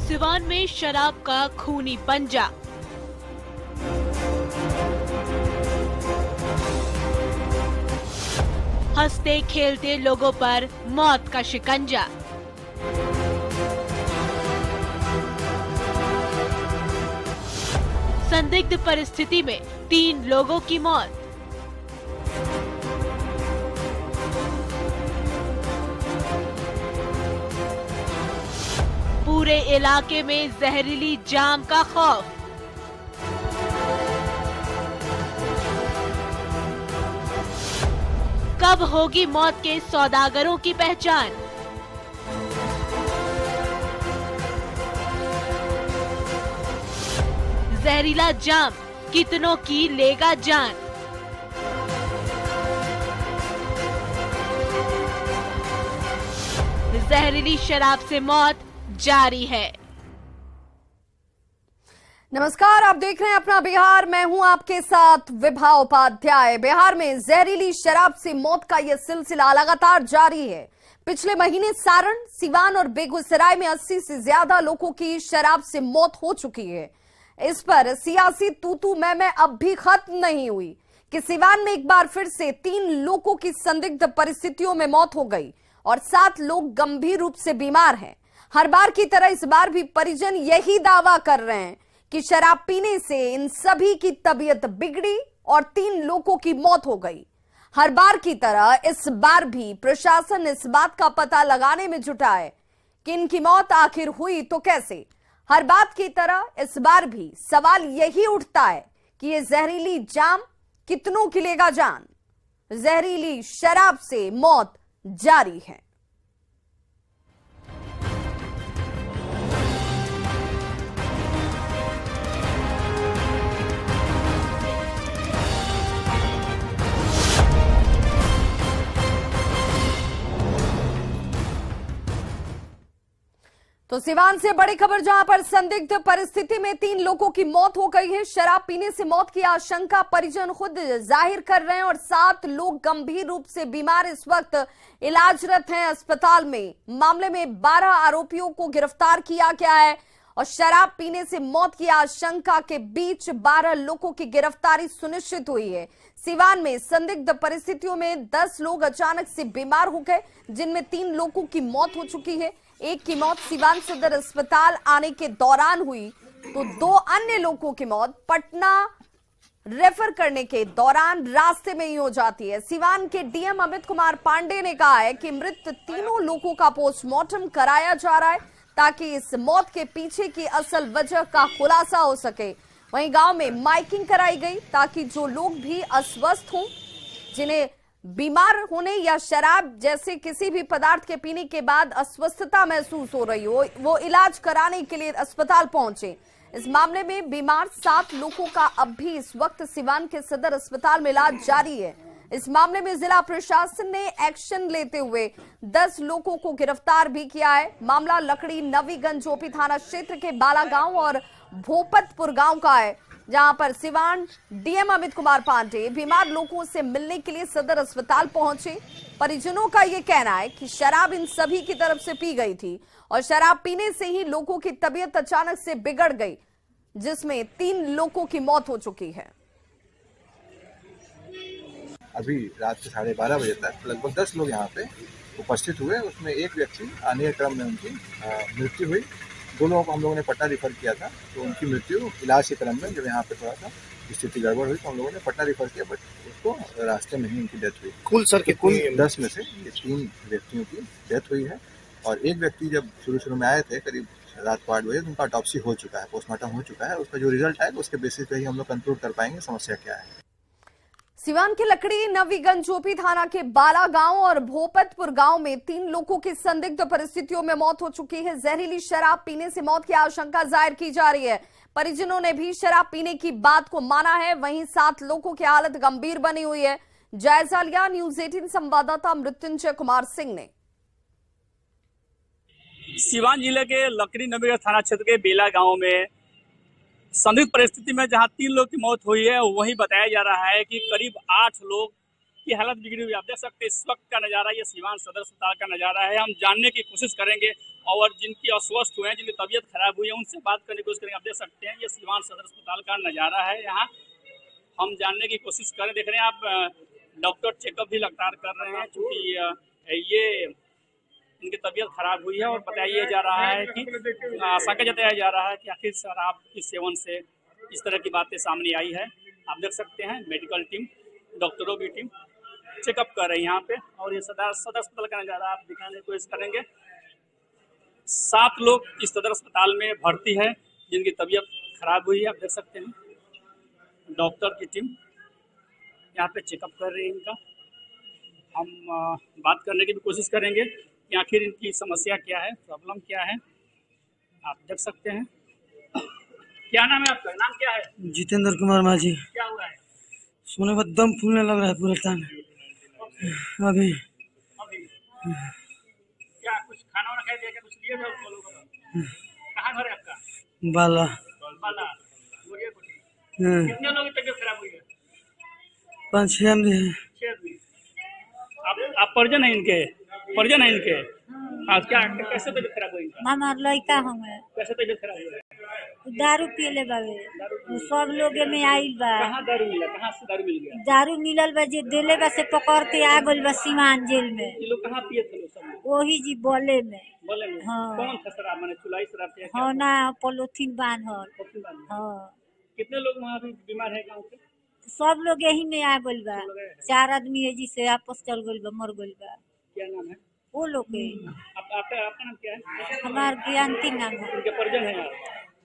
सिवान में शराब का खूनी पंजा। हंसते खेलते लोगों पर मौत का शिकंजा। संदिग्ध परिस्थिति में 3 लोगों की मौत। पूरे इलाके में जहरीली जाम का खौफ। कब होगी मौत के सौदागरों की पहचान? जहरीला जाम कितनों की लेगा जान। जहरीली शराब से मौत जारी है। नमस्कार, आप देख रहे हैं अपना बिहार। मैं हूं आपके साथ विभा उपाध्याय। बिहार में जहरीली शराब से मौत का यह सिलसिला लगातार जारी है। पिछले महीने सारण, सिवान और बेगूसराय में 80 से ज्यादा लोगों की शराब से मौत हो चुकी है। इस पर सियासी तू मैं अब भी खत्म नहीं हुई कि सिवान में एक बार फिर से 3 लोगों की संदिग्ध परिस्थितियों में मौत हो गई और 7 लोग गंभीर रूप से बीमार हैं। हर बार की तरह इस बार भी परिजन यही दावा कर रहे हैं कि शराब पीने से इन सभी की तबीयत बिगड़ी और 3 लोगों की मौत हो गई। हर बार की तरह इस बार भी प्रशासन इस बात का पता लगाने में जुटा है कि इनकी मौत आखिर हुई तो कैसे। हर बात की तरह इस बार भी सवाल यही उठता है कि ये जहरीली जाम कितनों की लेगा जान। जहरीली शराब से मौत जारी है। तो सिवान से बड़ी खबर, जहां पर संदिग्ध परिस्थिति में 3 लोगों की मौत हो गई है। शराब पीने से मौत की आशंका परिजन खुद जाहिर कर रहे हैं और 7 लोग गंभीर रूप से बीमार इस वक्त इलाजरत हैं अस्पताल में। मामले में 12 आरोपियों को गिरफ्तार किया गया है और शराब पीने से मौत की आशंका के बीच 12 लोगों की गिरफ्तारी सुनिश्चित हुई है। सिवान में संदिग्ध परिस्थितियों में 10 लोग अचानक से बीमार हो गए, जिनमें 3 लोगों की मौत हो चुकी है। एक की मौत सिवान सदर अस्पताल आने के दौरान हुई तो 2 अन्य लोगों की मौत पटना रेफर करने के दौरान रास्ते में ही हो जाती है। सिवान के डीएम अमित कुमार पांडे ने कहा है कि मृत तीनों लोगों का पोस्टमार्टम कराया जा रहा है ताकि इस मौत के पीछे की असल वजह का खुलासा हो सके। वहीं गांव में माइकिंग कराई गई ताकि जो लोग भी अस्वस्थ हों, जिन्हें बीमार होने या शराब जैसे किसी भी पदार्थ के पीने के बाद अस्वस्थता महसूस हो रही हो, वो इलाज कराने के लिए अस्पताल पहुंचे। इस मामले में बीमार 7 लोगों का अब भी इस वक्त सिवान के सदर अस्पताल में इलाज जारी है। इस मामले में जिला प्रशासन ने एक्शन लेते हुए 10 लोगों को गिरफ्तार भी किया है। मामला लकड़ी नवीगंज ओपी थाना क्षेत्र के बाला गांव और भोपतपुर गांव का है, जहां पर सिवान डीएम अमित कुमार पांडे बीमार लोगों से मिलने के लिए सदर अस्पताल पहुंचे। परिजनों का यह कहना है कि शराब इन सभी की तरफ से पी गई थी और शराब पीने से ही लोगों की तबीयत अचानक से बिगड़ गई, जिसमें 3 लोगों की मौत हो चुकी है। अभी रात के 12:30 बजे तक लगभग 10 लोग यहाँ पे उपस्थित हुए। उसमें एक व्यक्ति आने के क्रम में उनकी मृत्यु हुई। 2 लोगों को हम लोगों ने पटना रिफर किया था, तो उनकी मृत्यु इलाज के क्रम में जब यहाँ पे थोड़ा सा स्थिति गड़बड़ हुई तो हम लोगों ने पटना रिफर किया, बट उसको रास्ते में ही उनकी डेथ हुई। कुल 10 में से ये 3 व्यक्तियों की डेथ हुई है और एक व्यक्ति जब शुरू में आए थे करीब रात को 8 बजे, उनका ऑटोप्सी हो चुका है, पोस्टमार्टम हो चुका है। उसका जो रिजल्ट आएगा उसके बेसिस पे ही हम लोग कंक्लूड कर पाएंगे समस्या क्या है। सिवान के लकड़ी नवीगंज ओपी थाना के बाला गांव और भोपतपुर गांव में 3 लोगों की संदिग्ध परिस्थितियों में मौत हो चुकी है। जहरीली शराब पीने से मौत की आशंका जाहिर की जा रही है। परिजनों ने भी शराब पीने की बात को माना है। वहीं 7 लोगों की हालत गंभीर बनी हुई है। जायजा लिया न्यूज 18 संवाददाता मृत्युंजय कुमार सिंह ने। सिवान जिले के लकड़ी नवीगंज थाना क्षेत्र के बेला गांव में संदिग्ध परिस्थिति में जहां 3 लोग की मौत हुई है, वहीं बताया जा रहा है कि करीब 8 लोग की हालत बिगड़ी हुई। आप देख सकते हैं इस वक्त का नजारा, ये सिवान सदर अस्पताल का नजारा है। हम जानने की कोशिश करेंगे और जिनकी अस्वस्थ हुए हैं, जिनकी तबीयत खराब हुई है, उनसे बात करने की कोशिश करेंगे। आप देख सकते हैं ये सीवान सदर अस्पताल का नज़ारा है। यहाँ हम जानने की कोशिश करें, देख रहे हैं आप डॉक्टर चेकअप भी लगातार कर रहे हैं, क्योंकि ये इनकी तबीयत खराब हुई है और बताया जा रहा है कि आशंका जताया जा रहा है कि आखिर शराब के सेवन से इस तरह की बातें सामने आई है। आप देख सकते हैं मेडिकल टीम, डॉक्टरों की टीम चेकअप कर रही है यहाँ पे, और ये सदर अस्पताल का नज़ारा आप दिखाने की कोशिश करेंगे। 7 लोग इस सदर अस्पताल में भर्ती है जिनकी तबीयत खराब हुई है। आप देख सकते हैं डॉक्टर की टीम यहाँ पे चेकअप कर रही है इनका। हम बात करने की भी कोशिश करेंगे कि आखिर इनकी समस्या क्या है, प्रॉब्लम क्या है। आप देख सकते हैं। क्या नाम है आपका? नाम क्या है? जितेंद्र कुमार माझी। क्या हुआ है? सोने में दम फूलने लग रहा है पूरा तन अभी। क्या कुछ खाना वाना खाया क्या? कुछ लिए थे? कहाँ घर है आपका? बाला। कितने लोगों की तबीयत खराब हुई है? 5-6 आदमी। 6 आदमी। आप परिजन है इनके? परिजन है इनके? क्या कैसे तबीयत खराब हुई? हमार लड़का हमें कैसे तबीयत खराब हुई? दारू पियले बावे, सब लोग में आइल बा। कहाँ दारू मिला? कहाँ से दारू मिल गया? दारू मिलल बा, जे दिले बा से पकड़ के आ गइल बा सीवान जेल में। ये लोग कहाँ पिए थे? लोग सब वही जी बोले में। बोले में? हाँ। कौन था शराब? माने चुलाई शराब पिया? हाँ ना, पॉलिथीन बांधल। हाँ। कितने लोग वहाँ भी बीमार है गाँव के? सब लोग यही में आ गइल बा। 4 आदमी है जिसे आपस चल गइल बा, मर गइल बा। क्या नाम है वो लोग के? आपका नाम क्या है? हमार ज्ञानती नाम है। इनके परिजन है यार?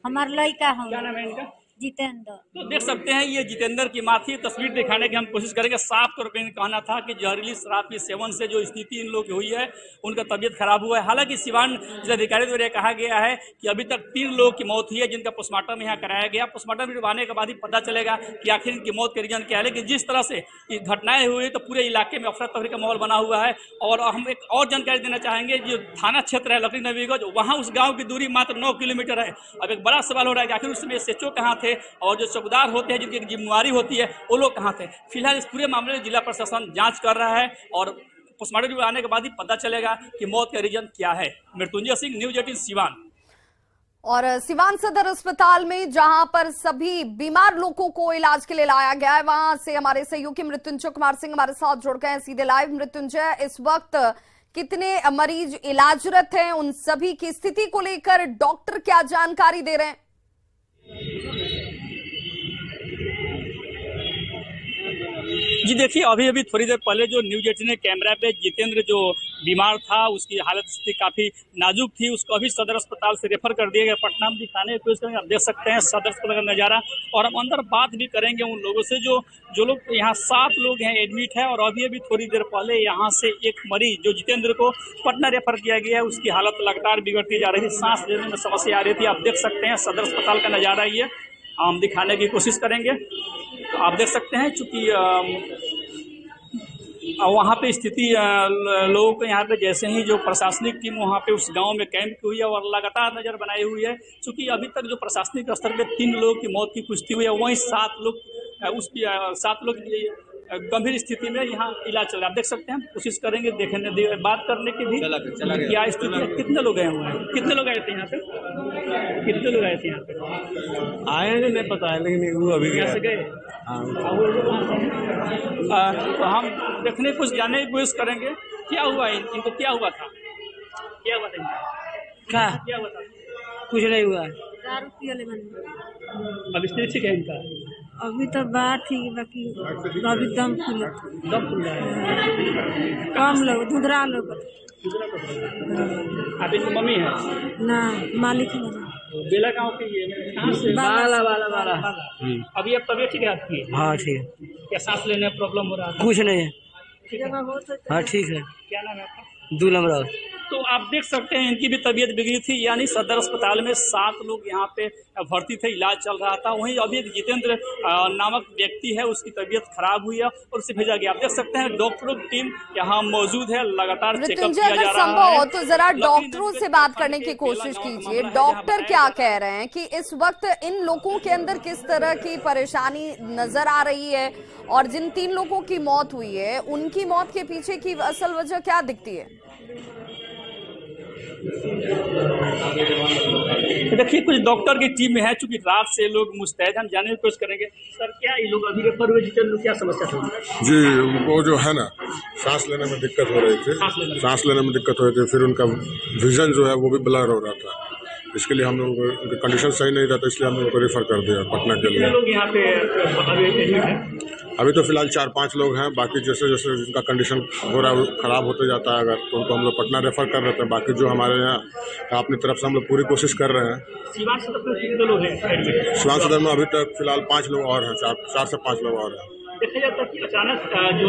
हमार लड़का क्या हम नाम है इनका? जितेंद्र। तो देख सकते हैं ये जितेंद्र की माँ थी। तस्वीर दिखाने की हम कोशिश करेंगे। साफ तौर पर कहना था कि जहरीली शराब के सेवन से जो स्थिति इन लोग की हुई है, उनका तबीयत खराब हुआ है। हालांकि सिवान जिलाधिकारी द्वारा कहा गया है कि अभी तक 3 लोगों की मौत हुई है जिनका पोस्टमार्टम यहाँ कराया गया। पोस्टमार्टम करवाने के बाद ही पता चलेगा कि आखिर इनकी मौत के रीजन क्या है। लेकिन जिस तरह से ये घटनाएं हुई तो पूरे इलाके में अफरा तफरी का माहौल बना हुआ है। और हम एक और जानकारी देना चाहेंगे, जो थाना क्षेत्र है लकड़ी नबीगंज, वहाँ उस गाँव की दूरी मात्र 9 किलोमीटर है। अब एक बड़ा सवाल हो रहा है कि आखिर उसमें SHO कहाँ थे और जो चौकीदार होते हैं जिनकी जिम्मेवारी होती है वो लोग कहाँ थे। फिलहाल इस पूरे मामले में जिला प्रशासन जांच कर रहा है और पोस्टमार्टम आने के बाद ही पता चलेगा कि मौत का रीजन क्या है। मृत्युंजय सिंह, न्यूज़ 18 सिवान। और सिवान सदर अस्पताल में जहां पर सभी बीमार लोगों को इलाज के लिए लाया गया है, वहां से हमारे सहयोगी मृत्युंजय कुमार सिंह हमारे साथ जुड़ गए हैं सीधे लाइव। मृत्युंजय, इस वक्त कितने मरीज इलाजरत हैं, उन सभी की स्थिति को लेकर डॉक्टर क्या जानकारी दे रहे हैं? जी देखिए, अभी थोड़ी देर पहले जो न्यूज़ 18 कैमरा पे जितेंद्र जो बीमार था, उसकी हालत स्थिति काफ़ी नाजुक थी, उसको अभी सदर अस्पताल से रेफर कर दिया गया पटना में दिखाने की कोशिश करेंगे। आप देख सकते हैं सदर अस्पताल का नज़ारा, और हम अंदर बात भी करेंगे उन लोगों से जो लोग यहाँ 7 लोग हैं एडमिट है। और अभी थोड़ी देर पहले यहाँ से एक मरीज जो जितेंद्र को पटना रेफर किया गया है, उसकी हालत लगातार बिगड़ती जा रही थी, सांस लेने में समस्या आ रही थी। आप देख सकते हैं सदर अस्पताल का नज़ारा ये हम दिखाने की कोशिश करेंगे। तो आप देख सकते हैं चूँकि वहाँ पे स्थिति लोगों को यहाँ पे जैसे ही जो प्रशासनिक टीम वहाँ पे उस गांव में कैंप की हुई है और लगातार नज़र बनाई हुई है, क्योंकि अभी तक जो प्रशासनिक स्तर पे 3 लोगों की मौत की पुष्टि हुई है, वहीं 7 लोग गंभीर स्थिति में यहाँ इलाज चल रहा है। आप देख सकते हैं, कोशिश करेंगे देखने बात करने की भी क्या स्थिति है। कितने लोग गए हुए हैं? कितने लोग आए थे यहाँ पे? कितने लोग आए थे यहाँ पे? आए नहीं पता है, लेकिन वो अभी यहाँ से गए। तो हम देखने कुछ जानने की कोशिश करेंगे क्या हुआ इनको, क्या हुआ था, क्या हुआ था इनका, क्या हुआ था? कुछ नहीं हुआ। दारू पियले बन। अब स्थिति ठीक है इनका? अभी तो बात ठीक, बाकी अभी दम फूल रहा है। कम लोग धुंधरा लोग। आप इनकी मम्मी है? ना, मालिक है। बेला गाँव की कहाँ से? बाला। अभी अब तबीयत ठीक है आपकी? हाँ ठीक है। क्या सांस लेने में प्रॉब्लम हो रहा था? कुछ नहीं है। ठीक है। हाँ ठीक है। क्या नाम है आपका? दुलम राव। तो आप देख सकते हैं इनकी भी तबीयत बिगड़ी थी, यानी सदर अस्पताल में 7 लोग यहाँ पे भर्ती थे, इलाज चल रहा था। वहीं अभी एक जितेंद्र नामक व्यक्ति है, उसकी तबीयत खराब हुई है और उसे भेजा गया। आप देख सकते हैं डॉक्टरों की टीम यहाँ मौजूद है, लगातार चेकअप किया जा रहा है। तो जरा डॉक्टरों से बात करने की कोशिश कीजिए। डॉक्टर क्या कह रहे हैं कि इस वक्त इन लोगों के अंदर किस तरह की परेशानी नजर आ रही है, और जिन 3 लोगों की मौत हुई है उनकी मौत के पीछे की असल वजह क्या दिखती है? देखिए कुछ डॉक्टर की टीम में है, चूंकि रात से लोग मुस्तैद, हम जानने की कोशिश करेंगे। सर क्या ये लोग अभी रेफर हुए, जितेंद्र क्या समस्या थी? जी उनको जो है ना सांस लेने में दिक्कत हो रही थी, सांस लेने में दिक्कत हो रही थी, फिर उनका विजन जो है वो भी ब्लर हो रहा था। इसके लिए हम लोग उनकी कंडीशन सही नहीं था, तो इसलिए हम लोग को रेफर कर दिया पटना के लिए। लोग यहाँ पे एडमिट हैं? अभी तो फिलहाल 4-5 लोग हैं, बाकी जैसे जैसे जिनका कंडीशन हो रहा है खराब होते जाता है अगर, तो उनको हम लोग पटना रेफर कर देते हैं। बाकी जो हमारे यहाँ अपनी तरफ से हम लोग पूरी कोशिश कर रहे हैं। सिवान सदर में अभी तक फिलहाल 5 लोग और हैं, 4 से 5 लोग और हैं। देखा जाता है कि अचानक जो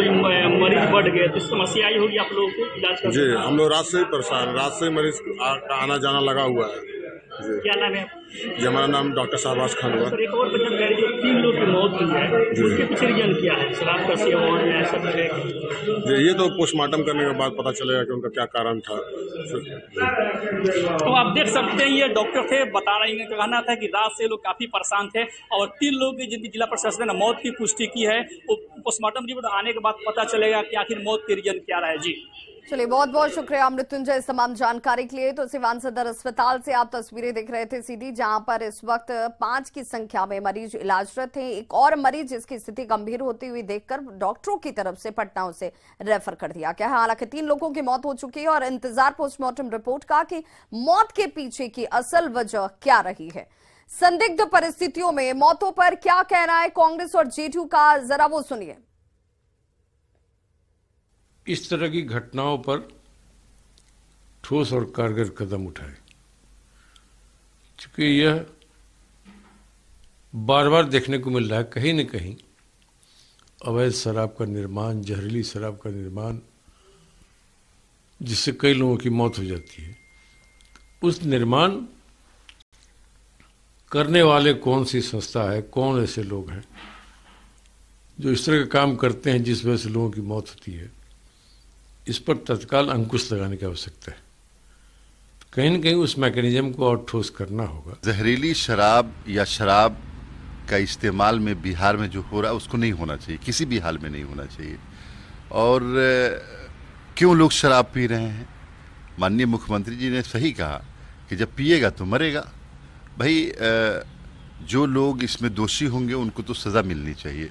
मरीज बढ़ गए तो समस्या आई होगी आप लोगों को इलाज का? जी हम लोग रात से ही परेशान, रात से ही मरीज का आना जाना लगा हुआ है। क्या नाम है? जी हमारा नाम डॉक्टर शाहबाज खान हुआ। एक और जानकारी, जो 3 लोग की मौत हुई है उसके पीछे रीजन क्या है? शराब का सेवन या ऐसा कुछ है? जी ये तो पोस्टमार्टम करने के बाद पता चलेगा कि उनका क्या कारण था। तो आप देख सकते हैं ये डॉक्टर थे, बता रहे हैं, कहना था कि रात से लोग काफी परेशान थे और 3 लोग की जिनकी जिला प्रशासन ने मौत की पुष्टि की है, वो पोस्टमार्टम रिपोर्ट आने के बाद पता चलेगा कि आखिर मौत के रीजन क्या रहा है। जी चलिए बहुत बहुत शुक्रिया मृत्युंजय इस तमाम जानकारी के लिए। तो सिवान सदर अस्पताल से आप तस्वीरें देख रहे थे सीधी, जहां पर इस वक्त 5 की संख्या में मरीज इलाजरत हैं। एक और मरीज जिसकी स्थिति गंभीर होती हुई देखकर डॉक्टरों की तरफ से पटना उसे रेफर कर दिया गया है। हालांकि 3 लोगों की मौत हो चुकी है और इंतजार पोस्टमार्टम रिपोर्ट का कि मौत के पीछे की असल वजह क्या रही है। संदिग्ध परिस्थितियों में मौतों पर क्या कहना है कांग्रेस और जेडीयू का, जरा वो सुनिए। इस तरह की घटनाओं पर ठोस और कारगर कदम उठाए, क्योंकि यह बार बार देखने को मिल रहा है कहीं न कहीं अवैध शराब का निर्माण, जहरीली शराब का निर्माण, जिससे कई लोगों की मौत हो जाती है। उस निर्माण करने वाले कौन सी संस्था है, कौन ऐसे लोग हैं जो इस तरह का काम करते हैं जिस वजह से लोगों की मौत होती है, इस पर तत्काल अंकुश लगाने की आवश्यकता है। कहीं न कहीं उस मैकेनिज्म को और ठोस करना होगा। जहरीली शराब या शराब का इस्तेमाल में बिहार में जो हो रहा है उसको नहीं होना चाहिए, किसी भी हाल में नहीं होना चाहिए। और क्यों लोग शराब पी रहे हैं? माननीय मुख्यमंत्री जी ने सही कहा कि जब पिएगा तो मरेगा। भाई जो लोग इसमें दोषी होंगे उनको तो सज़ा मिलनी चाहिए।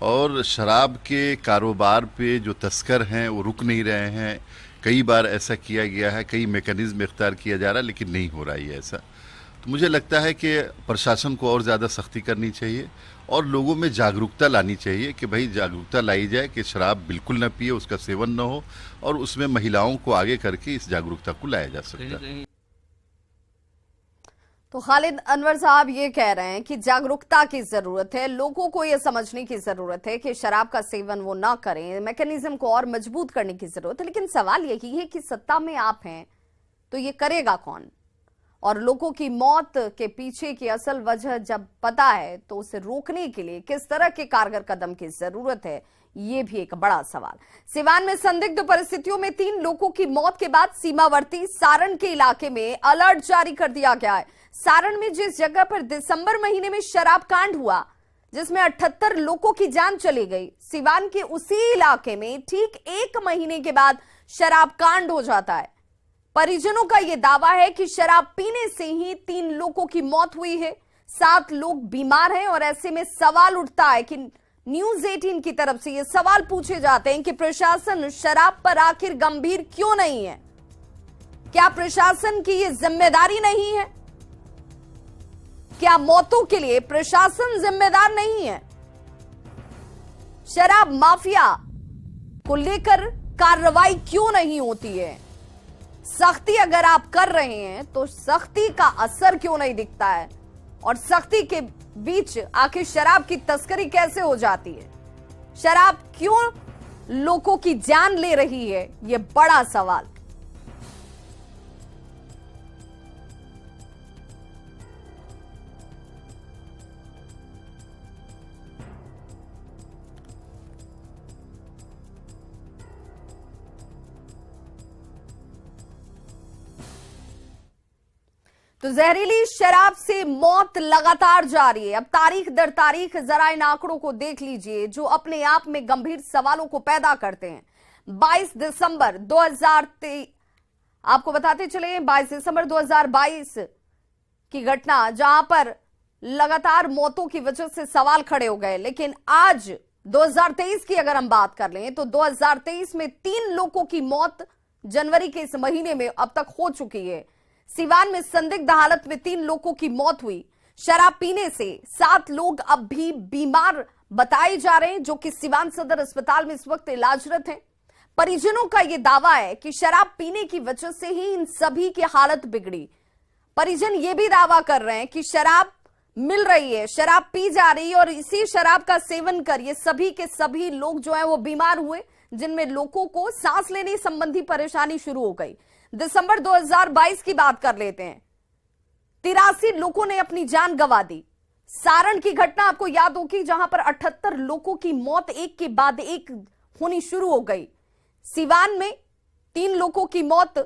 और शराब के कारोबार पे जो तस्कर हैं वो रुक नहीं रहे हैं। कई बार ऐसा किया गया है, कई मैकेनिज्म इख्तियार किया जा रहा है, लेकिन नहीं हो रहा है ऐसा। तो मुझे लगता है कि प्रशासन को और ज़्यादा सख्ती करनी चाहिए और लोगों में जागरूकता लानी चाहिए कि भाई जागरूकता लाई जाए कि शराब बिल्कुल न पिए, उसका सेवन न हो, और उसमें महिलाओं को आगे करके इस जागरूकता को लाया जा सकता है। तो खालिद अनवर साहब ये कह रहे हैं कि जागरूकता की जरूरत है, लोगों को ये समझने की जरूरत है कि शराब का सेवन वो ना करें, मैकेनिज्म को और मजबूत करने की जरूरत है। लेकिन सवाल यही है कि सत्ता में आप हैं तो ये करेगा कौन? और लोगों की मौत के पीछे की असल वजह जब पता है तो उसे रोकने के लिए किस तरह के कारगर कदम की जरूरत है, ये भी एक बड़ा सवाल। सिवान में संदिग्ध परिस्थितियों में 3 लोगों की मौत के बाद सीमावर्ती सारण के इलाके में अलर्ट जारी कर दिया गया है। सारण में जिस जगह पर दिसंबर महीने में शराब कांड हुआ जिसमें 78 लोगों की जान चली गई, सिवान के उसी इलाके में ठीक 1 महीने के बाद शराब कांड हो जाता है। परिजनों का यह दावा है कि शराब पीने से ही 3 लोगों की मौत हुई है, 7 लोग बीमार हैं। और ऐसे में सवाल उठता है कि न्यूज 18 की तरफ से ये सवाल पूछे जाते हैं कि प्रशासन शराब पर आखिर गंभीर क्यों नहीं है? क्या प्रशासन की ये जिम्मेदारी नहीं है? क्या मौतों के लिए प्रशासन जिम्मेदार नहीं है? शराब माफिया को लेकर कार्रवाई क्यों नहीं होती है? सख्ती अगर आप कर रहे हैं तो सख्ती का असर क्यों नहीं दिखता है? और सख्ती के बीच आखिर शराब की तस्करी कैसे हो जाती है? शराब क्यों लोगों की जान ले रही है? यह बड़ा सवाल। तो जहरीली शराब से मौत लगातार जारी है। अब तारीख दर तारीख जरा इन आंकड़ों को देख लीजिए जो अपने आप में गंभीर सवालों को पैदा करते हैं। 22 दिसंबर आपको बताते चले 22 दिसंबर 2022 की घटना, जहां पर लगातार मौतों की वजह से सवाल खड़े हो गए। लेकिन आज 2023 की अगर हम बात कर लें तो 2023 में 3 लोगों की मौत जनवरी के इस महीने में अब तक हो चुकी है। सिवान में संदिग्ध हालत में 3 लोगों की मौत हुई। शराब पीने से 7 लोग अब भी बीमार बताए जा रहे हैं, जो कि सिवान सदर अस्पताल में इस वक्त इलाजरत हैं। परिजनों का यह दावा है कि शराब पीने की वजह से ही इन सभी की हालत बिगड़ी। परिजन ये भी दावा कर रहे हैं कि शराब मिल रही है, शराब पी जा रही है और इसी शराब का सेवन कर ये सभी के सभी लोग जो है वो बीमार हुए, जिनमें लोगों को सांस लेने संबंधी परेशानी शुरू हो गई। दिसंबर 2022 की बात कर लेते हैं, 83 लोगों ने अपनी जान गंवा दी। सारण की घटना आपको याद होगी, जहां पर 78 लोगों की मौत एक के बाद एक होनी शुरू हो गई। सिवान में 3 लोगों की मौत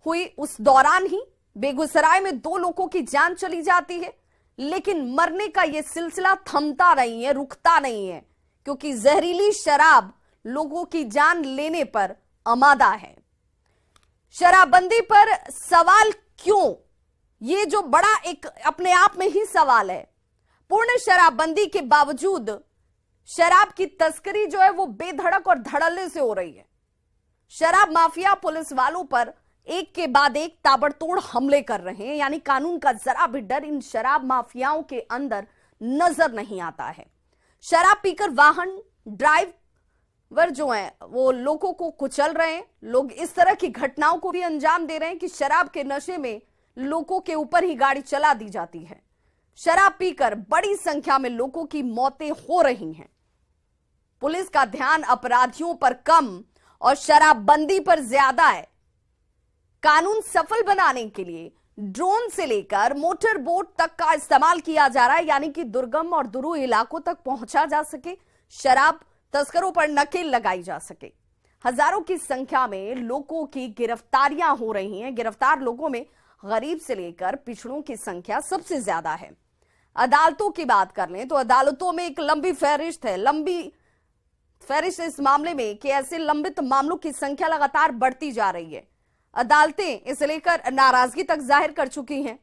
हुई, उस दौरान ही बेगूसराय में 2 लोगों की जान चली जाती है। लेकिन मरने का यह सिलसिला थमता नहीं है, रुकता नहीं है, क्योंकि जहरीली शराब लोगों की जान लेने पर आमादा है। शराबबंदी पर सवाल क्यों, ये जो बड़ा एक अपने आप में ही सवाल है। पूर्ण शराबबंदी के बावजूद शराब की तस्करी जो है वो बेधड़क और धड़ल्ले से हो रही है। शराब माफिया पुलिस वालों पर एक के बाद एक ताबड़तोड़ हमले कर रहे हैं, यानी कानून का जरा भी डर इन शराब माफियाओं के अंदर नजर नहीं आता है। शराब पीकर वाहन ड्राइवर जो हैं वो लोगों को कुचल रहे हैं। लोग इस तरह की घटनाओं को भी अंजाम दे रहे हैं कि शराब के नशे में लोगों के ऊपर ही गाड़ी चला दी जाती है। शराब पीकर बड़ी संख्या में लोगों की मौतें हो रही हैं। पुलिस का ध्यान अपराधियों पर कम और शराबबंदी पर ज्यादा है। कानून सफल बनाने के लिए ड्रोन से लेकर मोटर बोट तक का इस्तेमाल किया जा रहा है, यानी कि दुर्गम और दुरूह इलाकों तक पहुंचा जा सके, शराब तस्करों पर नकेल लगाई जा सके। हजारों की संख्या में लोगों की गिरफ्तारियां हो रही हैं। गिरफ्तार लोगों में गरीब से लेकर पिछड़ों की संख्या सबसे ज्यादा है। अदालतों की बात कर लें तो अदालतों में एक लंबी फहरिस्त है, लंबी फहरिस्त इस मामले में कि ऐसे लंबित मामलों की संख्या लगातार बढ़ती जा रही है। अदालतें इसे लेकर नाराजगी तक जाहिर कर चुकी हैं।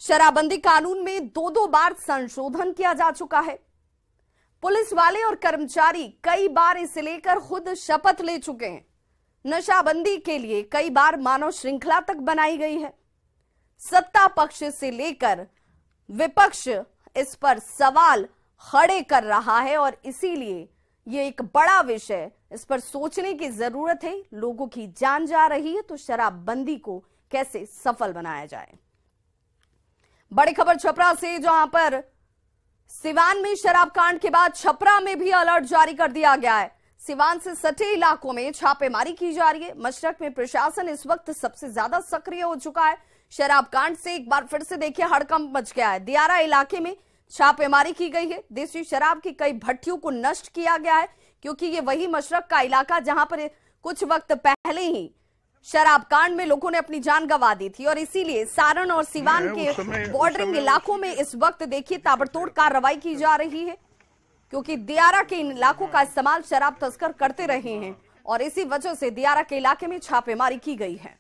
शराबबंदी कानून में 2-2 बार संशोधन किया जा चुका है। पुलिस वाले और कर्मचारी कई बार इसे लेकर खुद शपथ ले चुके हैं। नशाबंदी के लिए कई बार मानव श्रृंखला तक बनाई गई है। सत्ता पक्ष से लेकर विपक्ष इस पर सवाल खड़े कर रहा है और इसीलिए ये एक बड़ा विषय, इस पर सोचने की जरूरत है। लोगों की जान जा रही है तो शराबबंदी को कैसे सफल बनाया जाए। बड़ी खबर छपरा से, जहां पर सिवान में शराब कांड के बाद छपरा में भी अलर्ट जारी कर दिया गया है। सिवान से सटे इलाकों में छापेमारी की जा रही है। मशरक में प्रशासन इस वक्त सबसे ज्यादा सक्रिय हो चुका है। शराब कांड से एक बार फिर से देखिए हड़कंप मच गया है। दियारा इलाके में छापेमारी की गई है। देसी शराब की कई भट्टियों को नष्ट किया गया है, क्योंकि ये वही मशरक का इलाका जहां पर कुछ वक्त पहले ही शराब कांड में लोगों ने अपनी जान गंवा दी थी और इसीलिए सारण और सिवान के बॉर्डरिंग इलाकों में इस वक्त देखिए ताबड़तोड़ कार्रवाई की जा रही है, क्योंकि दियारा के इन इलाकों का इस्तेमाल शराब तस्कर करते रहे हैं और इसी वजह से दियारा के इलाके में छापेमारी की गई है।